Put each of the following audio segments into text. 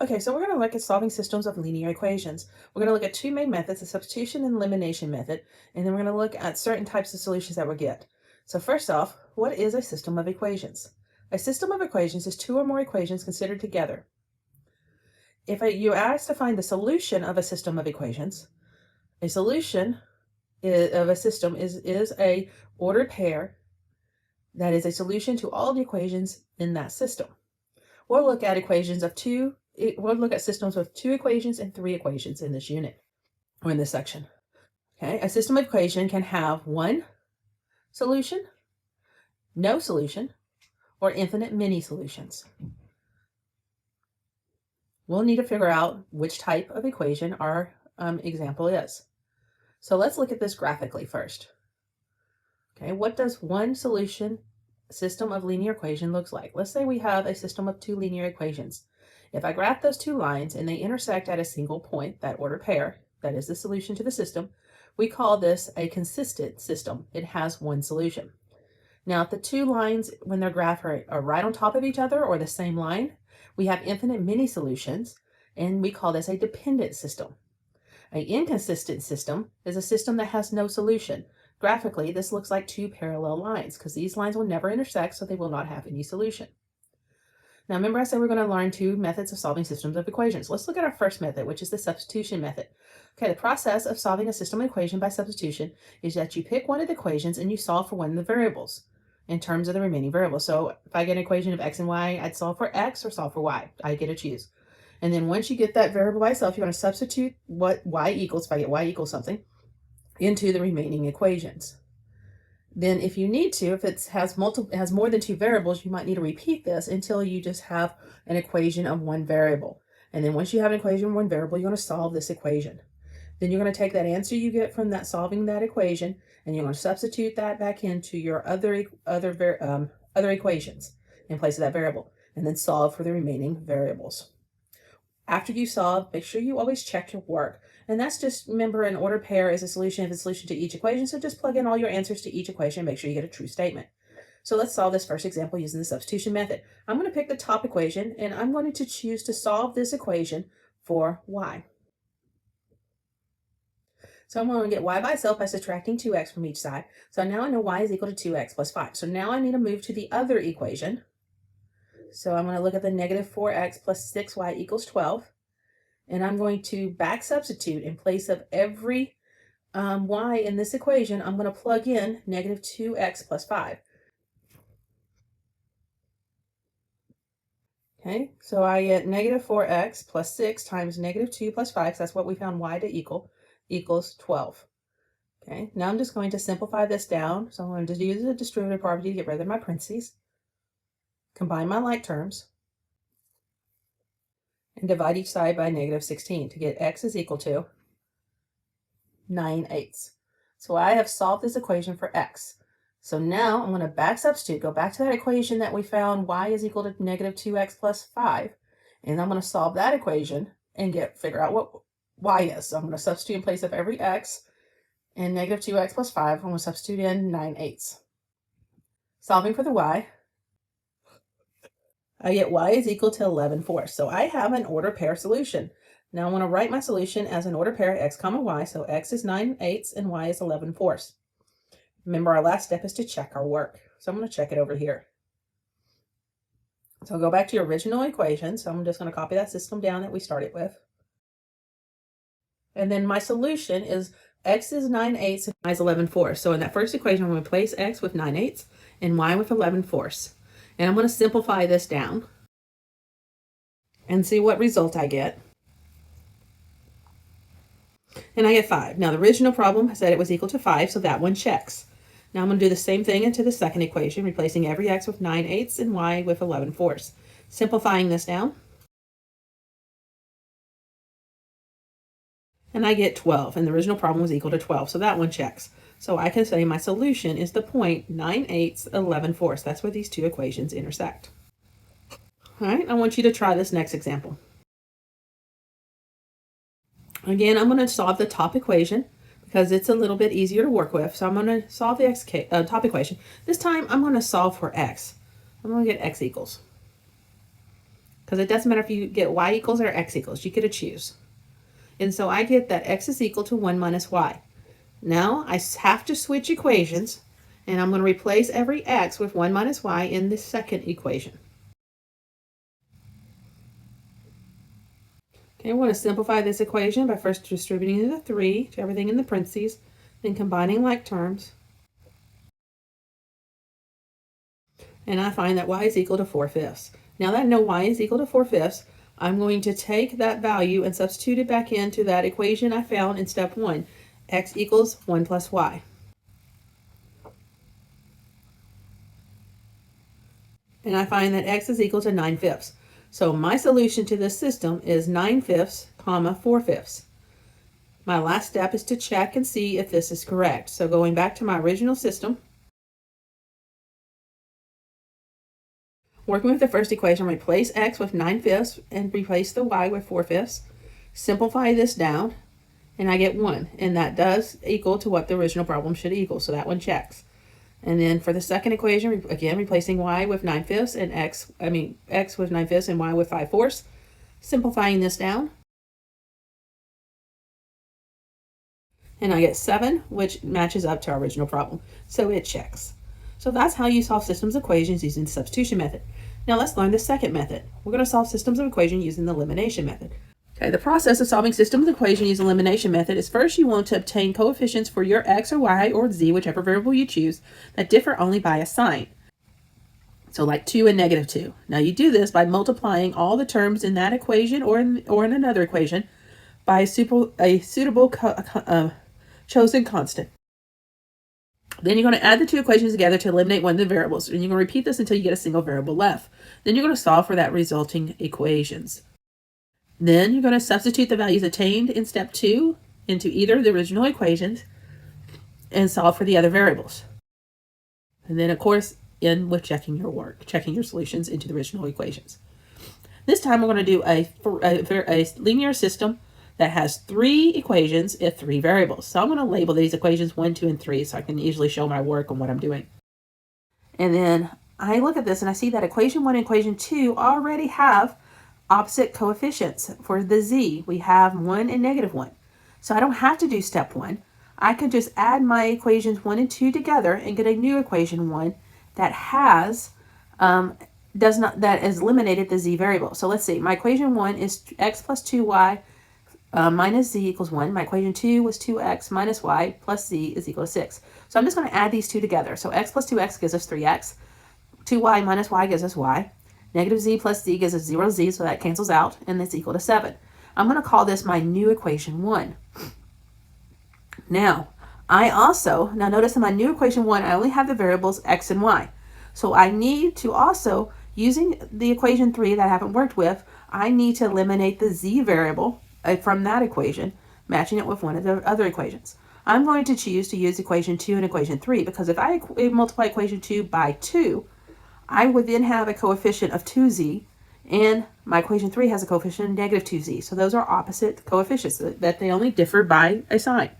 Okay, so we're going to look at solving systems of linear equations. We're going to look at two main methods, the substitution and elimination method, and then we're going to look at certain types of solutions that we get. So first off, what is a system of equations? A system of equations is two or more equations considered together. If you're asked to find the solution of a system of equations, a solution of a system is a ordered pair that is a solution to all the equations in that system. We'll look at we'll look at systems with two equations and three equations in this unit or in this section. Okay, a system of equation can have one solution, no solution, or infinite many solutions. We'll need to figure out which type of equation our example is. So let's look at this graphically first. Okay, what does one solution system of linear equation looks like? Let's say we have a system of two linear equations. If I graph those two lines and they intersect at a single point, that ordered pair, that is the solution to the system, we call this a consistent system. It has one solution. Now, if the two lines, when they're graphed, are right on top of each other or the same line, we have infinite many solutions, and we call this a dependent system. An inconsistent system is a system that has no solution. Graphically, this looks like two parallel lines because these lines will never intersect, so they will not have any solution. Now, remember I said we're going to learn two methods of solving systems of equations. Let's look at our first method, which is the substitution method. Okay, the process of solving a system equation by substitution is that you pick one of the equations and you solve for one of the variables in terms of the remaining variables. So if I get an equation of x and y, I'd solve for x or solve for y. I get to choose. And then once you get that variable by itself, you're going to substitute what y equals, if I get y equals something, into the remaining equations. Then if you need to, if it has more than two variables, you might need to repeat this until you just have an equation of one variable. And then once you have an equation of one variable, you're going to solve this equation. Then you're going to take that answer you get from that solving that equation, and you're going to substitute that back into your other equations in place of that variable, and then solve for the remaining variables. After you solve, make sure you always check your work. And that's just, remember, an ordered pair is a solution to each equation. So just plug in all your answers to each equation and make sure you get a true statement. So let's solve this first example using the substitution method. I'm going to pick the top equation and I'm going to choose to solve this equation for y. So I'm going to get y by itself by subtracting 2x from each side. So now I know y is equal to 2x plus 5. So now I need to move to the other equation. So I'm going to look at the negative 4x plus 6y equals 12. And I'm going to back substitute in place of every y in this equation. I'm going to plug in negative 2x plus 5. Okay, so I get negative 4x plus 6 times negative 2 plus 5, so that's what we found y to equals 12. Okay, now I'm just going to simplify this down. So I'm going to use the distributive property to get rid of my parentheses, combine my like terms, and divide each side by negative 16 to get x is equal to 9/8. So I have solved this equation for x. So now I'm going to back substitute, go back to that equation that we found y is equal to negative 2x plus 5, and I'm going to solve that equation and figure out what y is. So I'm going to substitute in place of every x and negative 2x plus 5, I'm going to substitute in 9/8. Solving for the y, I get y is equal to 11/4. So I have an ordered pair solution. Now I want to write my solution as an ordered pair x comma y. So x is 9/8 and y is 11/4. Remember, our last step is to check our work. So I'm going to check it over here. So I'll go back to your original equation. So I'm just going to copy that system down that we started with. And then my solution is x is 9/8 and y is 11/4. So in that first equation, I'm going to replace x with 9/8 and y with 11/4. And I'm going to simplify this down and see what result I get. And I get 5. Now, the original problem said it was equal to 5, so that one checks. Now I'm going to do the same thing into the second equation, replacing every x with 9/8 and y with 11/4. Simplifying this down. And I get 12, and the original problem was equal to 12, so that one checks. So I can say my solution is the point 9/8, 11/4. That's where these two equations intersect. All right, I want you to try this next example. Again, I'm going to solve the top equation because it's a little bit easier to work with. So I'm going to solve the top equation. This time I'm going to solve for x. I'm going to get x equals. because it doesn't matter if you get y equals or x equals, you get to choose. And so I get that x is equal to 1 minus y. Now I have to switch equations, and I'm going to replace every x with 1 minus y in the second equation. Okay, I want to simplify this equation by first distributing the 3 to everything in the parentheses, then combining like terms. And I find that y is equal to 4/5. Now that I know y is equal to 4/5, I'm going to take that value and substitute it back into that equation I found in step 1. X equals 1 plus y. And I find that x is equal to 9/5. So my solution to this system is 9/5, 4/5. My last step is to check and see if this is correct. So going back to my original system, working with the first equation, replace x with 9/5 and replace the y with 4/5. Simplify this down, and I get 1. And that does equal to what the original problem should equal, so that one checks. And then for the second equation, again, replacing y with 9/5 and x with 9/5 and y with 5/4. Simplifying this down. And I get 7, which matches up to our original problem. So it checks. So that's how you solve systems equations using the substitution method. Now let's learn the second method. We're going to solve systems of equation using the elimination method. Okay, the process of solving systems of equation using the elimination method is first you want to obtain coefficients for your x or y or z, whichever variable you choose, that differ only by a sign. So like 2 and -2. Now you do this by multiplying all the terms in that equation or in another equation by a suitable chosen constant. Then you're going to add the two equations together to eliminate one of the variables, and you're going to repeat this until you get a single variable left. Then you're going to solve for that resulting equations. Then you're going to substitute the values attained in step 2 into either of the original equations and solve for the other variables. And then, of course, end with checking your work, checking your solutions into the original equations. This time we're going to do a linear system that has 3 equations and 3 variables. So I'm going to label these equations 1, 2, and 3 so I can easily show my work and what I'm doing. And then I look at this and I see that equation 1 and equation 2 already have opposite coefficients. For the z, we have 1 and -1. So I don't have to do step 1. I can just add my equations 1 and 2 together and get a new equation 1 that has that has eliminated the z variable. So let's see. My equation 1 is x plus 2y minus z equals 1. My equation 2 was 2x minus y plus z is equal to 6. So I'm just going to add these two together. So x plus 2x gives us 3x. 2y minus y gives us y. Negative z plus z gives us 0z, so that cancels out, and that's equal to 7. I'm going to call this my new equation 1. Now notice in my new equation 1, I only have the variables x and y. So I need to also, using the equation 3 that I haven't worked with, I need to eliminate the z variable from that equation, matching it with one of the other equations. I'm going to choose to use equation 2 and equation 3 because if I multiply equation 2 by 2, I would then have a coefficient of 2z, and my equation 3 has a coefficient of negative 2z. So those are opposite coefficients, that they only differ by a sign.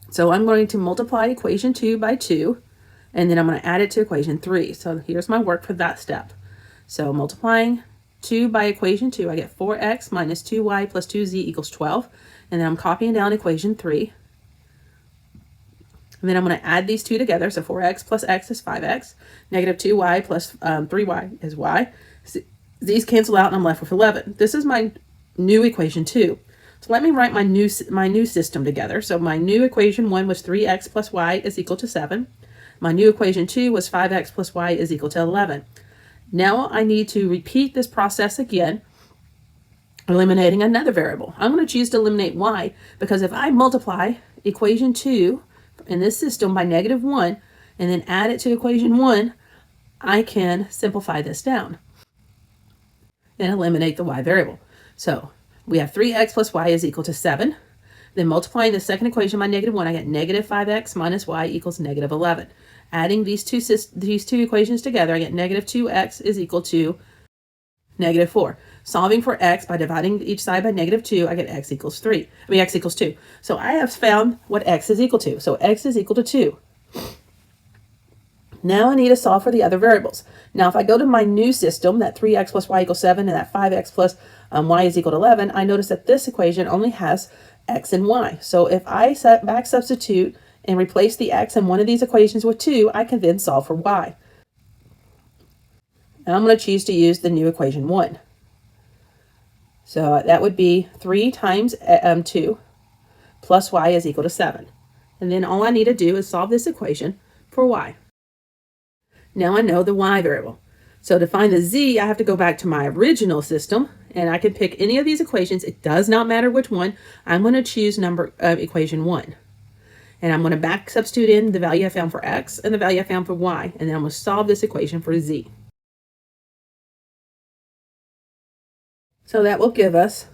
So I'm going to multiply equation 2 by 2, and then I'm going to add it to equation 3. So here's my work for that step. So multiplying 2 by equation 2, I get 4x minus 2y plus 2z equals 12. And then I'm copying down equation 3. And then I'm going to add these two together. So 4x plus x is 5x. Negative 2y plus 3y is y. These cancel out and I'm left with 11. This is my new equation 2. So let me write my new system together. So my new equation 1 was 3x plus y is equal to 7. My new equation 2 was 5x plus y is equal to 11. Now I need to repeat this process again, eliminating another variable. I'm going to choose to eliminate y because if I multiply equation 2 in this system by -1 and then add it to equation 1, I can simplify this down and eliminate the y variable. So we have 3x plus y is equal to 7. Then multiplying the second equation by -1, I get negative 5x minus y equals negative 11. Adding these two equations together, I get negative 2x is equal to negative 4. Solving for x by dividing each side by -2, I get x equals 2. So I have found what x is equal to. So x is equal to 2. Now I need to solve for the other variables. Now if I go to my new system, that 3x plus y equals 7 and that 5x plus y is equal to 11, I notice that this equation only has x and y. So if I back substitute and replace the x in one of these equations with 2, I can then solve for y. And I'm going to choose to use the new equation 1. So that would be 3 times 2 plus y is equal to 7. And then all I need to do is solve this equation for y. Now I know the y variable. So to find the z, I have to go back to my original system, and I can pick any of these equations. It does not matter which one. I'm going to choose equation 1. And I'm going to back substitute in the value I found for x and the value I found for y, and then I'm going to solve this equation for z. So that will give us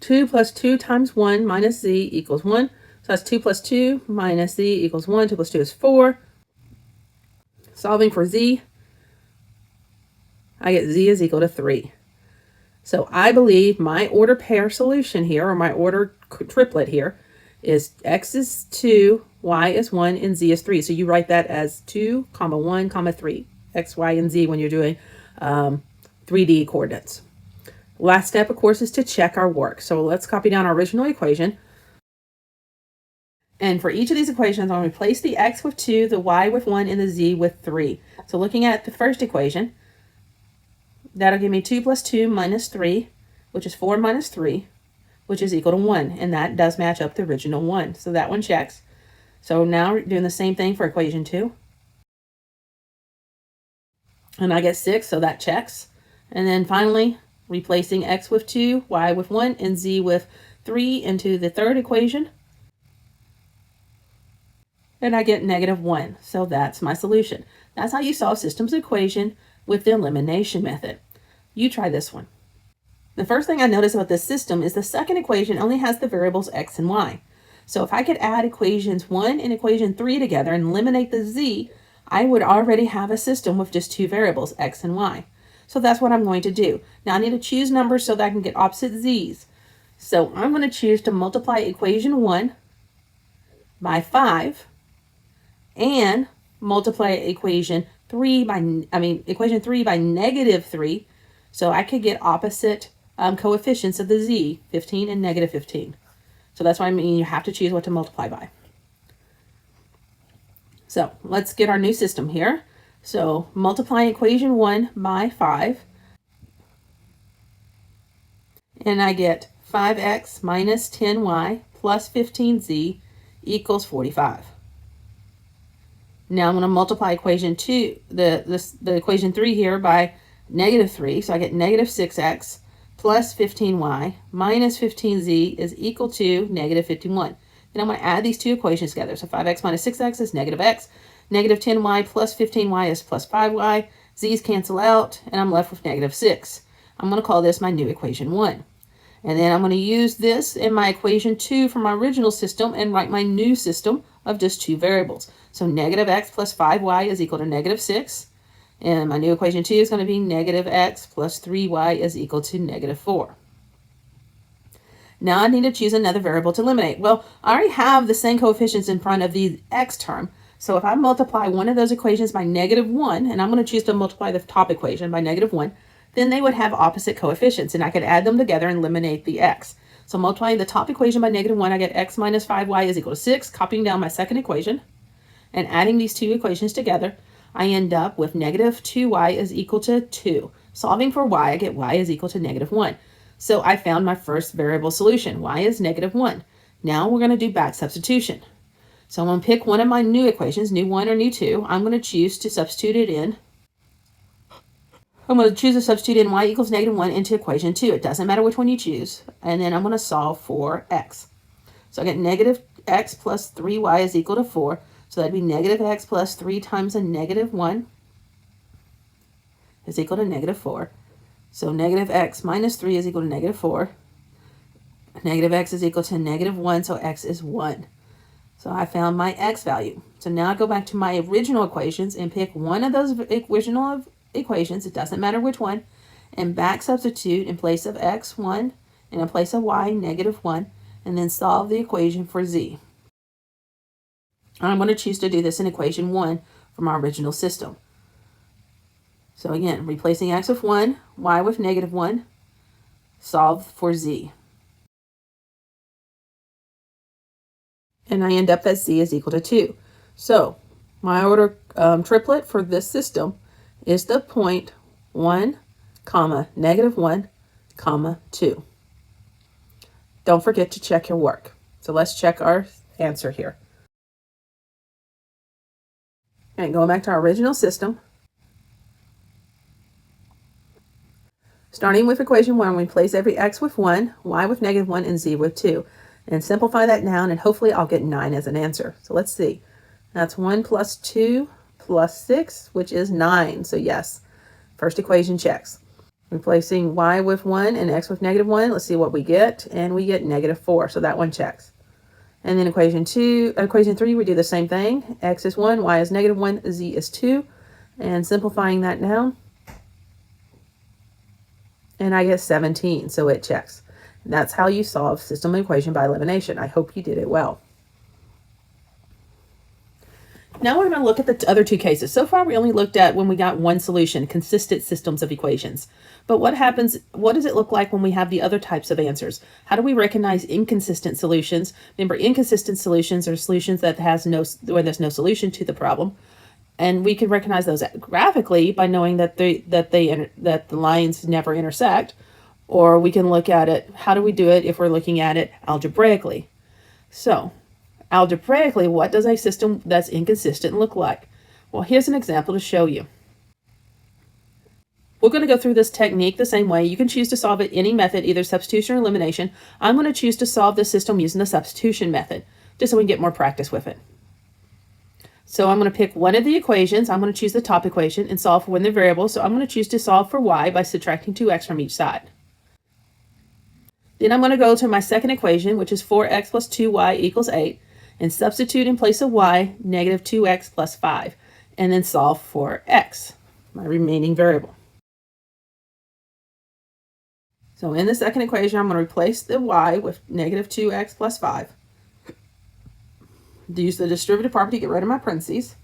2 plus 2 times 1 minus z equals 1. So that's 2 plus 2 minus z equals 1. 2 plus 2 is 4. Solving for z, I get z is equal to 3. So I believe my order pair solution here, or my order triplet here, is x is 2, y is 1, and z is 3. So you write that as 2, 1, 3, x, y, and z when you're doing 3D coordinates. Last step, of course, is to check our work. So let's copy down our original equation. And for each of these equations, I'm going to replace the x with 2, the y with 1, and the z with 3. So looking at the first equation, that'll give me 2 plus 2 minus 3, which is 4 minus 3, which is equal to 1. And that does match up the original 1. So that one checks. So now we're doing the same thing for equation 2. And I get 6, so that checks. And then finally, replacing x with 2, y with 1, and z with 3 into the third equation. And I get -1. So that's my solution. That's how you solve systems equation with the elimination method. You try this one. The first thing I notice about this system is the second equation only has the variables x and y. So if I could add equations 1 and equation 3 together and eliminate the z, I would already have a system with just 2 variables, x and y. So that's what I'm going to do. Now I need to choose numbers so that I can get opposite z's. So I'm going to choose to multiply equation 1 by 5 and multiply equation 3 by -3. So I could get opposite coefficients of the z, 15 and -15. So that's what I mean, you have to choose what to multiply by. So let's get our new system here. So multiply equation 1 by 5. And I get 5x minus 10y plus 15z equals 45. Now I'm going to multiply equation 2, the equation 3 here by -3. So I get -6x plus 15y minus 15z is equal to -51. Then I'm going to add these two equations together. So 5x minus 6x is -x. -10y plus 15y is plus 5y. Z's cancel out, and I'm left with -6. I'm going to call this my new equation 1. And then I'm going to use this in my equation 2 from my original system and write my new system of just 2 variables. So -x plus 5y is equal to -6. And my new equation 2 is going to be -x plus 3y is equal to -4. Now I need to choose another variable to eliminate. Well, I already have the same coefficients in front of the x term. So if I multiply one of those equations by -1, and I'm going to choose to multiply the top equation by -1, then they would have opposite coefficients, and I could add them together and eliminate the x. So multiplying the top equation by -1, I get x minus 5y is equal to 6, copying down my second equation, and adding these two equations together, I end up with -2y is equal to 2. Solving for y, I get y is equal to -1. So I found my first variable solution. Y is -1. Now we're going to do back substitution. So I'm going to pick one of my new equations, new 1 or new 2. I'm going to choose to substitute it in. I'm going to choose to substitute in y equals -1 into equation 2. It doesn't matter which one you choose. And then I'm going to solve for x. So I get -x plus 3y is equal to 4. So that'd be -x plus 3 times a -1 is equal to -4. So -x minus 3 is equal to -4. -x is equal to -1, so x is 1. So I found my x value. So now I go back to my original equations and pick one of those original equations, it doesn't matter which one, and back substitute in place of x, 1, and in place of y, -1, and then solve the equation for z. I'm going to choose to do this in equation 1 from our original system. So again, replacing x with 1, y with -1, solve for z. And I end up at z is equal to 2. So my order triplet for this system is the point 1, comma, -1, comma, 2. Don't forget to check your work. So let's check our answer here. And going back to our original system, starting with equation 1, we place every x with 1, y with -1, and z with 2. And simplify that down, and hopefully I'll get 9 as an answer. So let's see. That's 1 plus 2 plus 6, which is 9. So yes, first equation checks. Replacing y with 1 and x with -1, let's see what we get. And we get -4, so that one checks. And then equation 3, we do the same thing. X is 1, y is -1, z is 2. And simplifying that down, and I get 17, so it checks. And that's how you solve system equation by elimination. I hope you did it well. Now we're going to look at the other two cases. So far we only looked at when we got one solution, consistent systems of equations. But what happens, what does it look like when we have the other types of answers? How do we recognize inconsistent solutions? Remember, inconsistent solutions are solutions that where there's no solution to the problem. And we can recognize those graphically by knowing that the lines never intersect. Or we can look at it, how do we do it if we're looking at it algebraically? So, algebraically, what does a system that's inconsistent look like? Well, here's an example to show you. We're going to go through this technique the same way. You can choose to solve it any method, either substitution or elimination. I'm going to choose to solve this system using the substitution method, just so we can get more practice with it. So I'm going to pick one of the equations. I'm going to choose the top equation and solve for one of the variables. So I'm going to choose to solve for y by subtracting 2x from each side. Then I'm going to go to my second equation, which is 4x plus 2y equals 8, and substitute in place of y -2x plus 5, and then solve for x, my remaining variable. So in the second equation, I'm going to replace the y with -2x plus 5. Use the distributive property to get rid of my parentheses.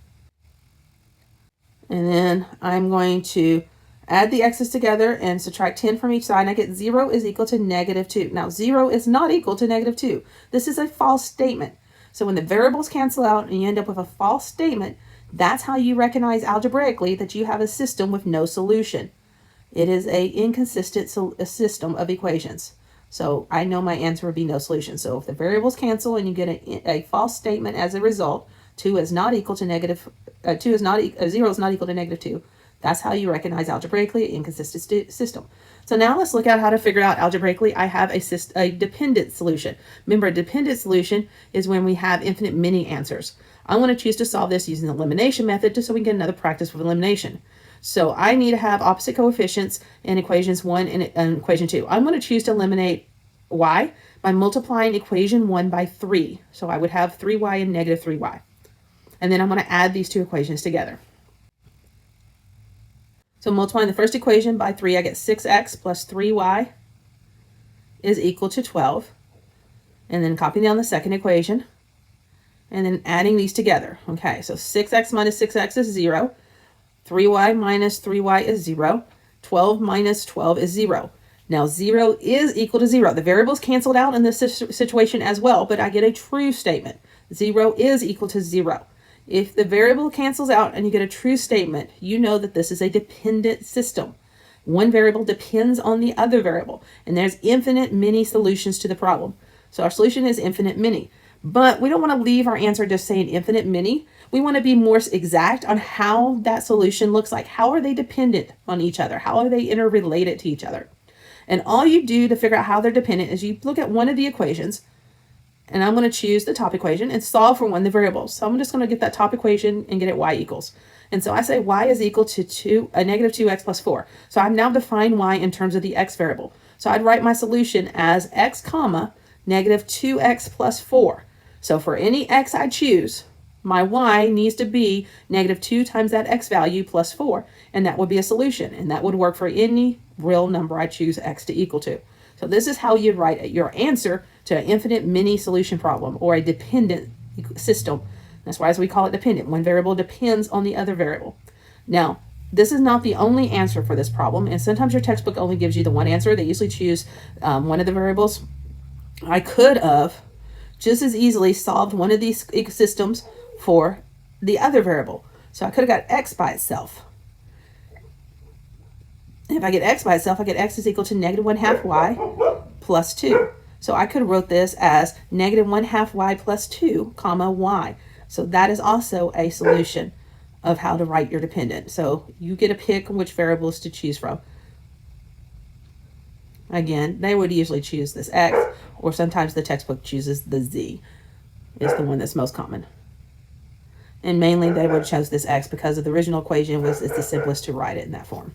And then I'm going to add the x's together and subtract 10 from each side, and I get 0 is equal to -2. Now, 0 is not equal to -2. This is a false statement. So when the variables cancel out and you end up with a false statement, that's how you recognize algebraically that you have a system with no solution. It is an inconsistent system of equations. So I know my answer would be no solution. So if the variables cancel and you get a false statement as a result, 0 is not equal to -2, that's how you recognize algebraically an inconsistent system. So now let's look at how to figure out algebraically. I have a dependent solution. Remember, a dependent solution is when we have infinite many answers. I'm going to choose to solve this using the elimination method just so we can get another practice with elimination. So I need to have opposite coefficients in equations 1 and equation 2. I'm going to choose to eliminate y by multiplying equation 1 by 3. So I would have 3y and -3y. And then I'm going to add these two equations together. So multiplying the first equation by 3, I get 6x plus 3y is equal to 12. And then copying down the second equation and then adding these together. Okay, so 6x minus 6x is 0. 3y minus 3y is 0. 12 minus 12 is 0. Now 0 is equal to 0. The variables canceled out in this situation as well, but I get a true statement. 0 is equal to 0. If the variable cancels out and you get a true statement, you know that this is a dependent system. One variable depends on the other variable, and there's infinite many solutions to the problem. So our solution is infinite many. But we don't want to leave our answer just saying infinite many. We want to be more exact on how that solution looks like. How are they dependent on each other? How are they interrelated to each other? And all you do to figure out how they're dependent is you look at one of the equations, and I'm going to choose the top equation and solve for one of the variables. So I'm just going to get that top equation and get it y equals. And so I say y is equal to -2x plus 4. So I've now defined y in terms of the x variable. So I'd write my solution as x comma -2x plus 4. So for any x I choose, my y needs to be -2 times that x value plus 4, and that would be a solution. And that would work for any real number I choose x to equal to. So this is how you write your answer to an infinite many solution problem or a dependent system That's why we call it dependent. One variable depends on the other variable. Now, this is not the only answer for this problem, and sometimes your textbook only gives you the one answer. They usually choose one of the variables. I could have just as easily solved one of these systems for the other variable. So I could have got x by itself. If I get x by itself, I get x is equal to negative 1/2 y plus 2. So I could have wrote this as negative 1/2 y plus 2, comma, y. So that is also a solution of how to write your dependent. So you get to pick which variables to choose from. Again, they would usually choose this x, or sometimes the textbook chooses the z, is the one that's most common. And mainly they would have chose this x because of the original equation it's the simplest to write it in that form.